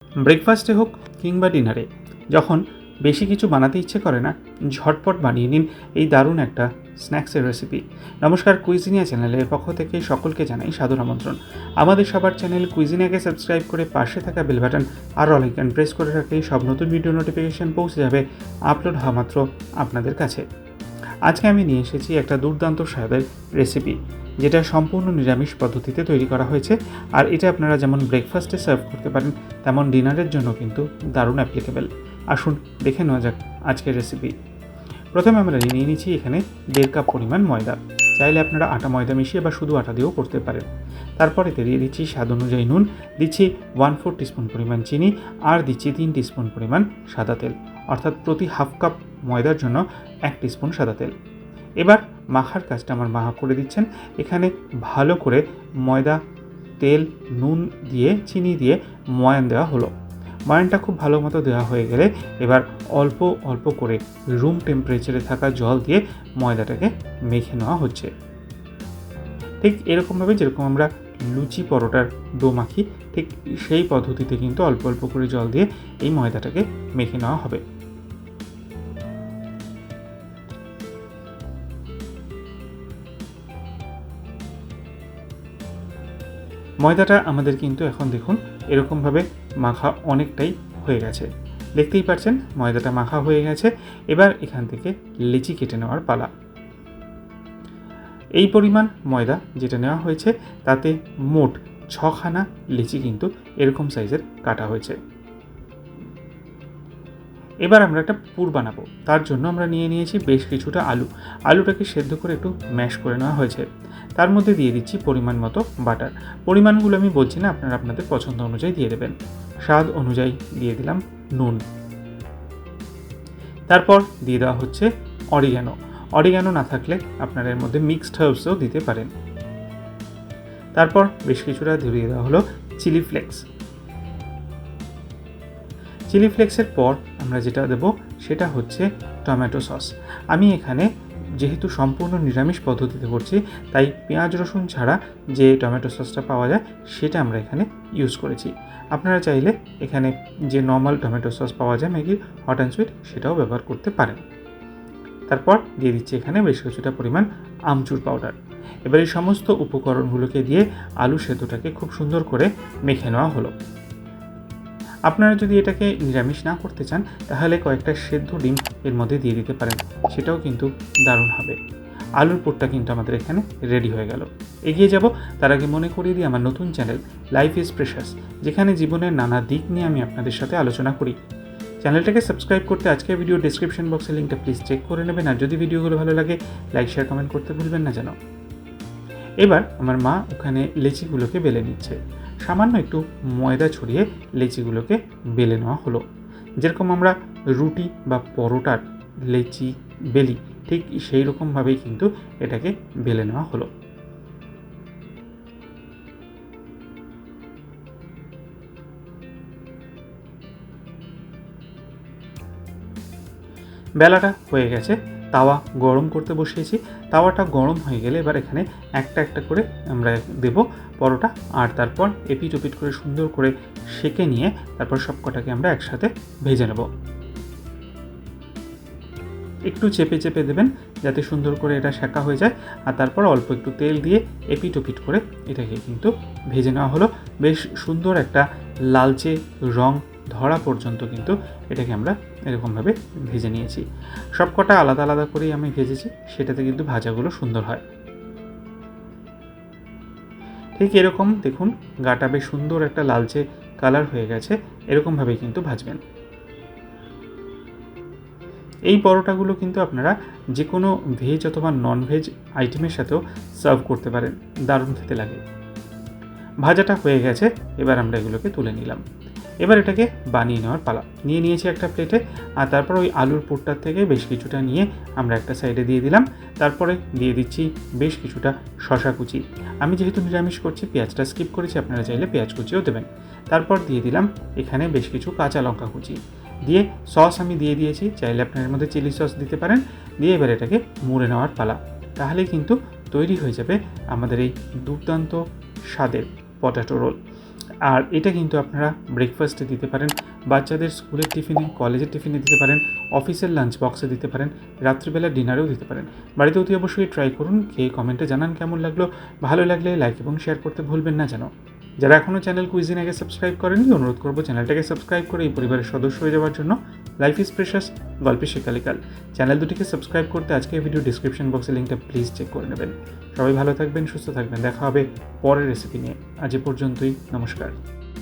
ব্রেকফাস্টে হোক কিংবা ডিনারে যখন বেশি কিছু বানাতে ইচ্ছে করে না, ঝটপট বানিয়ে নিন এই দারুণ একটা স্ন্যাক্সের রেসিপি। নমস্কার, কুইজিনিয়া চ্যানেলের পক্ষ থেকে সকলকে জানাই সাদর আমন্ত্রণ। আমাদের সবার চ্যানেল কুইজিনিয়াকে সাবস্ক্রাইব করে পাশে থাকা বেল বাটন আর অল আইকন প্রেস করে রাখলেই সব নতুন ভিডিও নোটিফিকেশান পৌঁছে যাবে আপলোড হওয়া মাত্র আপনাদের কাছে। আজকে আমি নিয়ে এসেছি একটা দুর্দান্ত স্বাদের রেসিপি, যেটা সম্পূর্ণ নিরামিষ পদ্ধতিতে তৈরি করা হয়েছে। আর এটা আপনারা যেমন ব্রেকফাস্টে সার্ভ করতে পারেন, তেমন ডিনারের জন্য কিন্তু দারুণ অ্যাপ্লিকেবল। আসুন দেখে নেওয়া যাক আজকের রেসিপি। প্রথমে আমরা নিয়ে নিচ্ছি এখানে 1.5 কাপ পরিমাণ ময়দা। চাইলে আপনারা আটা ময়দা মিশিয়ে বা শুধু আটা দিয়েও করতে পারেন। তারপরে দিয়ে দিচ্ছি স্বাদ অনুযায়ী নুন, দিচ্ছি 1/4 টিস্পুন পরিমাণ চিনি, আর দিচ্ছি 3 টিস্পুন পরিমাণ সাদা তেল। অর্থাৎ প্রতি হাফ কাপ ময়দার জন্য 1 টিস্পুন সাদা তেল। এবার মাখার কাজটা আমার মা করে দিচ্ছেন। এখানে ভালো করে ময়দা, তেল, নুন দিয়ে, চিনি দিয়ে ময়ান দেওয়া হলো। ময়ানটা খুব ভালো মতো দেওয়া হয়ে গেলে এবার অল্প অল্প করে রুম টেম্পারেচারে থাকা জল দিয়ে ময়দাটাকে মেখে নেওয়া হচ্ছে। ঠিক এরকমভাবে যেরকম আমরা লুচি পরোটার ডো মাখি, ঠিক সেই পদ্ধতিতে কিন্তু অল্প অল্প করে জল দিয়ে এই ময়দাটাকে মেখে নেওয়া হবে। ময়দাটা আমাদের কিন্তু এখন দেখুন এরকমভাবে মাখা অনেকটাই হয়ে গেছে। দেখতেই পাচ্ছেন ময়দাটা মাখা হয়ে গেছে। এবার এখান থেকে লেচি কেটে নেওয়ার পালা। এই পরিমাণ ময়দা যেটা নেওয়া হয়েছে তাতে মোট 6খানা লেচি কিন্তু এরকম সাইজের কাটা হয়েছে। এবার আমরা একটা পুর বানাবো। তার জন্য আমরা নিয়ে নিয়েছি বেশ কিছুটা আলুটাকে সেদ্ধ করে একটু ম্যাশ করে নেওয়া হয়েছে। তার মধ্যে দিয়ে দিচ্ছি পরিমাণ মতো বাটার। পরিমাণগুলো আমি বলছি না, আপনারা আপনাদের পছন্দ অনুযায়ী দিয়ে দেবেন। স্বাদ অনুযায়ী দিয়ে দিলাম নুন। তারপর দিয়ে দেওয়া হচ্ছে অরিগ্যানো না থাকলে আপনারা এর মধ্যে মিক্সড হার্বসও দিতে পারেন। তারপর বেশ কিছুটা দিয়ে দেওয়া হলো চিলি ফ্লেক্সের পর আমরা যেটা দেব সেটা হচ্ছে টমেটো সস। আমি এখানে যেহেতু সম্পূর্ণ নিরামিষ পদ্ধতিতে করছি, তাই পেঁয়াজ রসুন ছাড়া যে টমেটো সসটা পাওয়া যায় সেটা আমরা এখানে ইউজ করেছি। আপনারা চাইলে এখানে যে নর্মাল টমেটো সস পাওয়া যায় ম্যাগির হট অ্যান্ড সুইট, সেটাও ব্যবহার করতে পারেন। তারপর দিয়ে দিচ্ছি এখানে বেশ কিছুটা পরিমাণ আমচুর পাউডার। এবার এই সমস্ত উপকরণগুলোকে দিয়ে আলু সেদ্ধটাকে খুব সুন্দর করে মেখে নেওয়া হলো। আপনারা যদি এটাকে নিরামিষ না করতে চান, তাহলে কয়েকটা সেদ্ধ ডিম এর মধ্যে দিয়ে দিতে পারেন, সেটাও কিন্তু দারুণ হবে। আলুর পুরটা কিন্তু আমাদের এখানে রেডি হয়ে গেল। এগিয়ে যাব, তার আগে মনে করিয়ে দিই আমার নতুন চ্যানেল লাইফ ইজ প্রেশাস, যেখানে জীবনের নানা দিক নিয়ে আমি আপনাদের সাথে আলোচনা করি। চ্যানেলটাকে সাবস্ক্রাইব করতে আজকের ভিডিও ডেসক্রিপশন বক্সের লিঙ্কটা প্লিজ চেক করে নেবেন। আর যদি ভিডিওগুলো ভালো লাগে, লাইক, শেয়ার, কমেন্ট করতে ভুলবেন না যেন। এবার আমার মা ওখানে লেচিগুলোকে বেলে নিচ্ছে। সামান্য একটু ময়দা ছড়িয়ে লেচিগুলোকে বেলে নেওয়া হলো। যেরকম আমরা রুটি বা পরোটার লেচি বেলি, ঠিক সেই রকমভাবেই কিন্তু এটাকে বেলে নেওয়া হলো। বেলাটা হয়ে গেছে, তাওয়া গরম করতে বসিয়েছি। তাওয়াটা গরম হয়ে গেলে এবার এখানে একটা একটা করে আমরা দেব পরোটা, আর তারপর এপিট ওপিট করে সুন্দর করে সেঁকে নিয়ে তারপর সব কটাকে আমরা একসাথে ভেজে নেব। একটু চেপে চেপে দেবেন যাতে সুন্দর করে এটা সেঁকা হয়ে যায়। আর তারপর অল্প একটু তেল দিয়ে এপিট ওপিট করে এটাকে কিন্তু ভেজে নেওয়া হলো। বেশ সুন্দর একটা লালচে রং ধরা পর্যন্ত কিন্তু এটাকে আমরা এরকমভাবে ভেজে নিয়েছি। সব কটা আলাদা আলাদা করেই আমি ভেজেছি, সেটাতে কিন্তু ভাজাগুলো সুন্দর হয়। ঠিক এরকম দেখুন গাটা বেশ সুন্দর একটা লালচে কালার হয়ে গেছে, এরকমভাবেই কিন্তু ভাজবেন। এই পরোটাগুলো কিন্তু আপনারা যে কোনো ভেজ অথবা নন ভেজ আইটেমের সাথেও সার্ভ করতে পারেন, দারুণ খেতে লাগে। ভাজাটা হয়ে গেছে, এবার আমরা এগুলোকে তুলে নিলাম। এবার এটাকে বানিয়ে নেওয়ার পালা। নিয়ে নিয়েছি একটা প্লেটে, আর তারপর ওই আলুর পুরটার থেকে বেশ কিছুটা নিয়ে আমরা একটা সাইডে দিয়ে দিলাম। তারপরে দিয়ে দিচ্ছি বেশ কিছুটা শশা কুচি। আমি যেহেতু নিরামিষ করছি, পেঁয়াজটা স্কিপ করেছি, আপনারা চাইলে পেঁয়াজ কুচিও দেবেন। তারপর দিয়ে দিলাম এখানে বেশ কিছু কাঁচা লঙ্কা কুচি। দিয়ে সস আমি দিয়ে দিয়েছি, চাইলে আপনার এর মধ্যে চিলি সস দিতে পারেন। দিয়ে এবার এটাকে মুড়ে নেওয়ার পালা। তাহলেই কিন্তু তৈরি হয়ে যাবে আমাদের এই দুর্দান্ত স্বাদের পটেটো রোল। আর এটা কিন্তু আপনারা ব্রেকফাস্টে দিতে পারেন, বাচ্চাদের স্কুলের টিফিনে, কলেজের টিফিনে দিতে পারেন, অফিসের লাঞ্চ বক্সে দিতে পারেন, রাত্রিবেলা ডিনারেও দিতে পারেন। বাড়িতে অতি অবশ্যই ট্রাই করুন, খেয়ে কমেন্টে জানান কেমন লাগলো। ভালো লাগলে লাইক এবং শেয়ার করতে ভুলবেন না যেন। যারা এখনও চ্যানেল কুইজিনিয়াকে সাবস্ক্রাইব করেননি, অনুরোধ করবো চ্যানেলটাকে সাবস্ক্রাইব করে এই পরিবারের সদস্য হয়ে যাওয়ার জন্য। লাইফ ইজ প্রেশাস, গল্পে শেখালিকাল চ্যানেল দুটিকে সাবস্ক্রাইব করতে আজকে ভিডিও ডিসক্রিপশন বক্সে লিঙ্কটা প্লিজ চেক করে নেবেন। সবাই ভালো থাকবেন, সুস্থ থাকবেন। দেখা হবে পরের রেসিপি নিয়ে। আজ এ পর্যন্তই, নমস্কার।